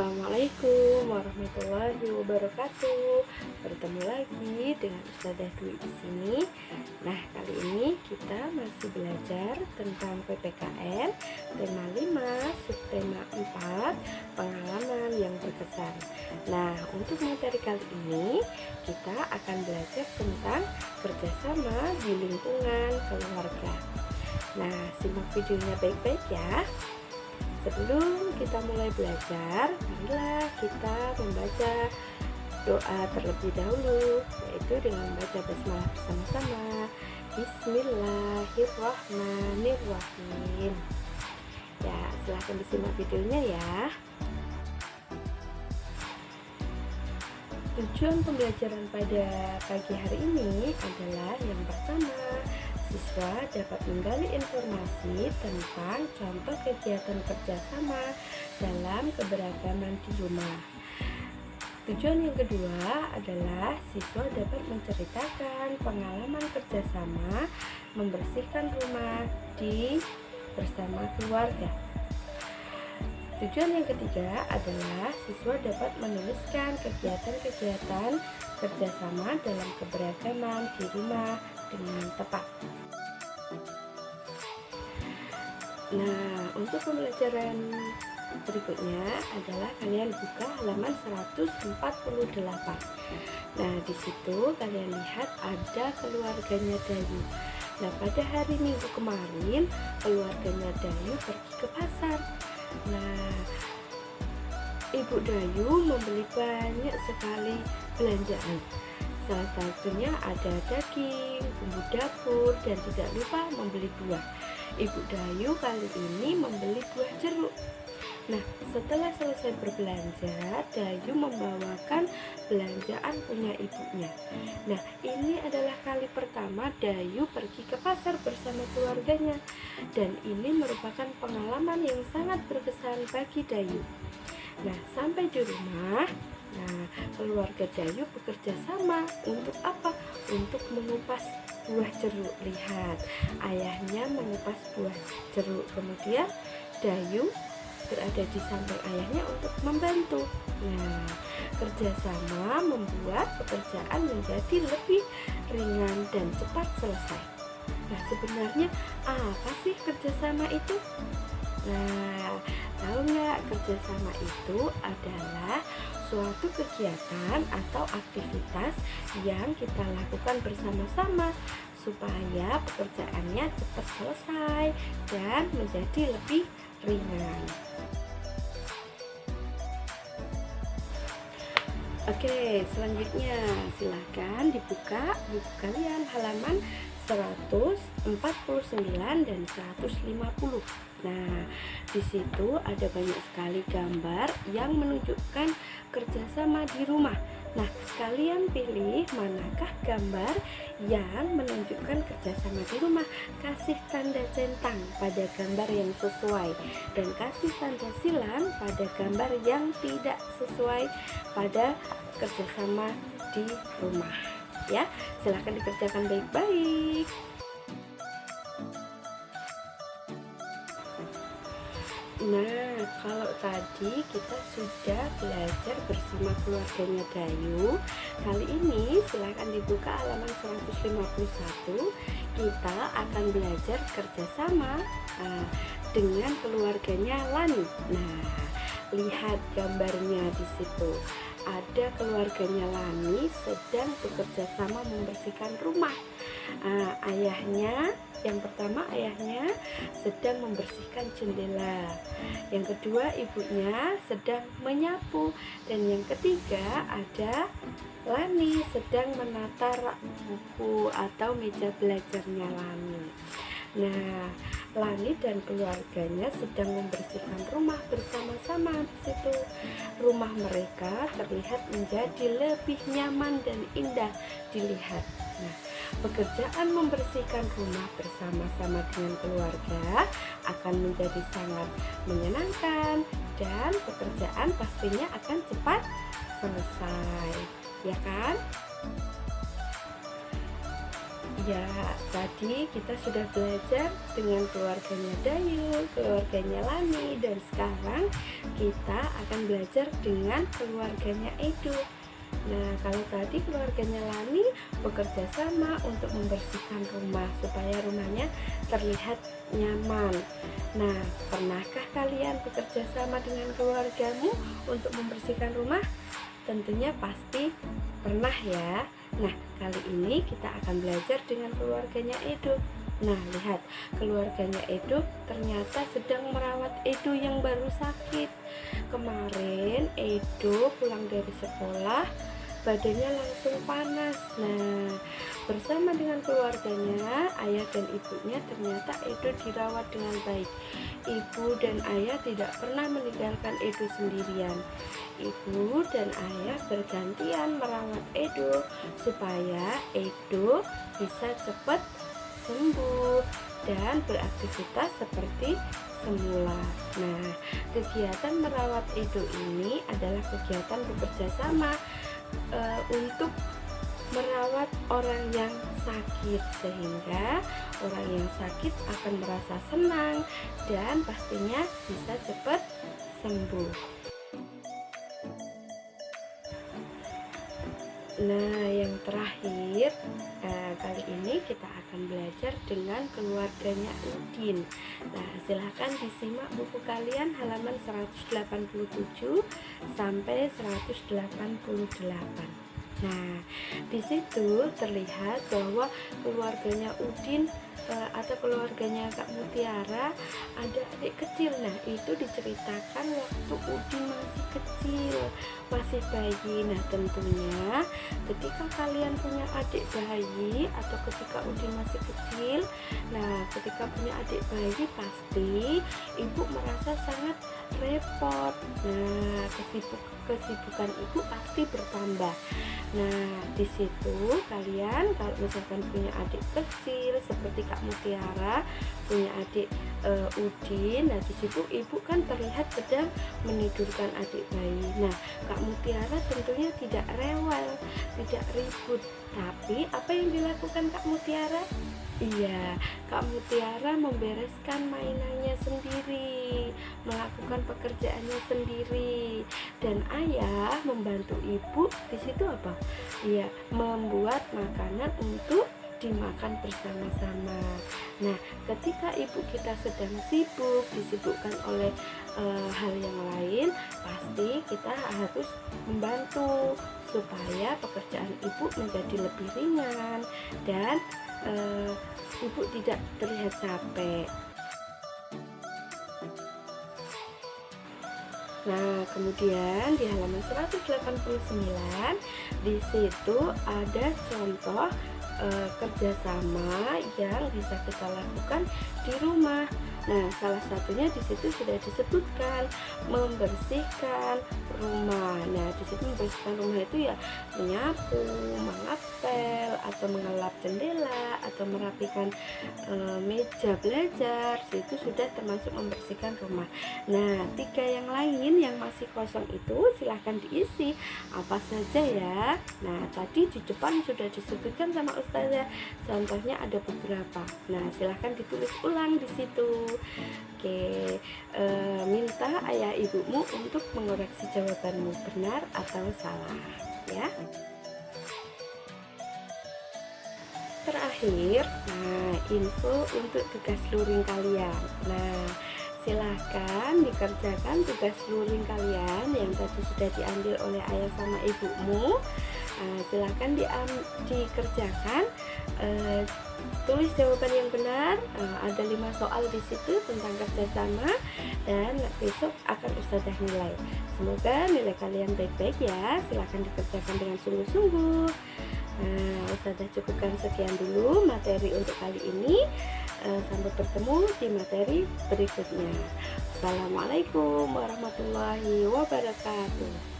Assalamualaikum warahmatullahi wabarakatuh. Bertemu lagi dengan Ustazah Dwi di sini. Nah, kali ini kita masih belajar tentang PPKN tema 5, subtema 4, pengalaman yang berkesan. Nah, untuk materi kali ini kita akan belajar tentang kerjasama di lingkungan keluarga. Nah, simak videonya baik-baik ya. Sebelum kita mulai belajar, marilah kita membaca doa terlebih dahulu, yaitu dengan membaca basmalah bersama-sama. Bismillahirrahmanirrahim. Ya, silahkan disimak videonya ya. Tujuan pembelajaran pada pagi hari ini adalah yang pertama, siswa dapat menggali informasi tentang contoh kegiatan kerjasama dalam keberagaman di rumah. Tujuan yang kedua adalah siswa dapat menceritakan pengalaman kerjasama membersihkan rumah bersama keluarga. Tujuan yang ketiga adalah siswa dapat menuliskan kegiatan-kegiatan kerjasama dalam keberagaman di rumah dengan tepat. Nah, untuk pembelajaran berikutnya adalah kalian buka halaman 148. Nah, di situ kalian lihat ada keluarganya Dayu. Nah, pada hari Minggu kemarin keluarganya Dayu pergi ke pasar. Nah, Ibu Dayu membeli banyak sekali belanjaan. Salah satunya ada daging, bumbu dapur, dan tidak lupa membeli buah. Ibu Dayu kali ini membeli buah jeruk. Nah, setelah selesai berbelanja, Dayu membawakan belanjaan punya ibunya. Nah, ini adalah kali pertama Dayu pergi ke pasar bersama keluarganya. Dan ini merupakan pengalaman yang sangat berkesan bagi Dayu. Nah, sampai di rumah, keluarga Dayu bekerja sama untuk apa? Untuk mengupas buah jeruk. Lihat, ayahnya mengupas buah jeruk, kemudian Dayu berada di samping ayahnya untuk membantu. Nah, kerjasama membuat pekerjaan menjadi lebih ringan dan cepat selesai. Nah, sebenarnya apa sih kerjasama itu? Nah, tahu nggak, kerjasama itu adalah suatu kegiatan atau aktivitas yang kita lakukan bersama-sama supaya pekerjaannya cepat selesai dan menjadi lebih ringan. Oke, selanjutnya silahkan dibuka buku kalian halaman 149 dan 150. Nah, di situ ada banyak sekali gambar yang menunjukkan kerjasama di rumah. Nah, kalian pilih manakah gambar yang menunjukkan kerjasama di rumah. Kasih tanda centang pada gambar yang sesuai dan kasih tanda silang pada gambar yang tidak sesuai pada kerjasama di rumah. Ya, silahkan dikerjakan baik-baik. Nah, kalau tadi kita sudah belajar bersama keluarganya Dayu, kali ini silahkan dibuka halaman 151. Kita akan belajar kerjasama dengan keluarganya Lani. Nah, lihat gambarnya di situ. Ada keluarganya Lani sedang bekerja sama membersihkan rumah. Yang pertama ayahnya sedang membersihkan jendela. Yang kedua ibunya sedang menyapu. Dan yang ketiga ada Lani sedang menata rak buku atau meja belajarnya Lani. Nah, Lani dan keluarganya sedang membersihkan rumah bersama-sama di situ. Rumah mereka terlihat menjadi lebih nyaman dan indah dilihat. Nah, pekerjaan membersihkan rumah bersama-sama dengan keluarga akan menjadi sangat menyenangkan dan pekerjaan pastinya akan cepat selesai, ya kan? Ya, tadi kita sudah belajar dengan keluarganya Dayu, keluarganya Lani, dan sekarang kita akan belajar dengan keluarganya Edo. Nah, kalau tadi keluarganya Lani bekerja sama untuk membersihkan rumah supaya rumahnya terlihat nyaman. Nah, pernahkah kalian bekerja sama dengan keluargamu untuk membersihkan rumah? Tentunya pasti pernah ya. Nah, kali ini kita akan belajar dengan keluarganya Edo. Nah, lihat, keluarganya Edo ternyata sedang merawat Edo yang baru sakit. Kemarin Edo pulang dari sekolah, badannya langsung panas. Nah, bersama dengan keluarganya, ayah dan ibunya, ternyata Edo dirawat dengan baik. Ibu dan ayah tidak pernah meninggalkan Edo sendirian. Ibu dan ayah bergantian merawat Edo supaya Edo bisa cepat sembuh dan beraktivitas seperti semula. Nah, kegiatan merawat Edo ini adalah kegiatan bekerja sama untuk merawat orang yang sakit, sehingga orang yang sakit akan merasa senang dan pastinya bisa cepat sembuh. Nah, yang terakhir, kali ini kita akan belajar dengan keluarganya Udin. Nah, silahkan disimak buku kalian halaman 187 sampai 188. Nah, di situ terlihat bahwa keluarganya Udin atau keluarganya Kak Mutiara ada adik kecil. Nah, itu diceritakan waktu Udin masih kecil, masih bayi. Nah, tentunya ketika kalian punya adik bayi atau ketika Udin masih kecil, nah ketika punya adik bayi pasti ibu merasa sangat repot. Nah, kesibukan ibu pasti bertambah. Nah, di situ kalian kalau misalkan punya adik kecil seperti Kak Mutiara, punya adik Udin, nah di situ ibu kan terlihat sedang menidurkan adik bayi. Nah, Kak Mutiara tentunya tidak rewel, tidak ribut. Tapi apa yang dilakukan Kak Mutiara? Iya, Kak Mutiara membereskan mainannya sendiri, melakukan pekerjaannya sendiri, dan ayah membantu ibu di situ apa? Iya, membuat makanan untuk dimakan bersama-sama. Nah, ketika ibu kita sedang sibuk, disibukkan oleh hal yang lain, pasti kita harus membantu supaya pekerjaan ibu menjadi lebih ringan dan ibu tidak terlihat capek. Nah, kemudian di halaman 189 di situ ada contoh kerjasama yang bisa kita lakukan di rumah. Nah, salah satunya di situ sudah disebutkan membersihkan rumah. Nah, di situ membersihkan rumah itu ya menyapu, mengapel, atau mengelap jendela, atau merapikan meja belajar. Itu sudah termasuk membersihkan rumah. Nah, 3 yang lain yang masih kosong itu silahkan diisi apa saja ya. Nah, tadi di depan sudah disebutkan sama Ustazah, contohnya ada beberapa. Nah, silahkan ditulis ulang di situ. Oke, minta ayah ibumu untuk mengoreksi jawabanmu benar atau salah ya. Terakhir, nah info untuk tugas luring kalian. Nah, silahkan dikerjakan tugas luring kalian yang tadi sudah diambil oleh ayah sama ibumu. Silahkan dikerjakan, tulis jawaban yang benar. Ada 5 soal di situ tentang kerjasama dan besok akan Ustazah nilai. Semoga nilai kalian baik-baik ya. Silahkan dikerjakan dengan sungguh-sungguh. Ustazah cukupkan sekian dulu materi untuk kali ini. Sampai bertemu di materi berikutnya. Assalamualaikum warahmatullahi wabarakatuh.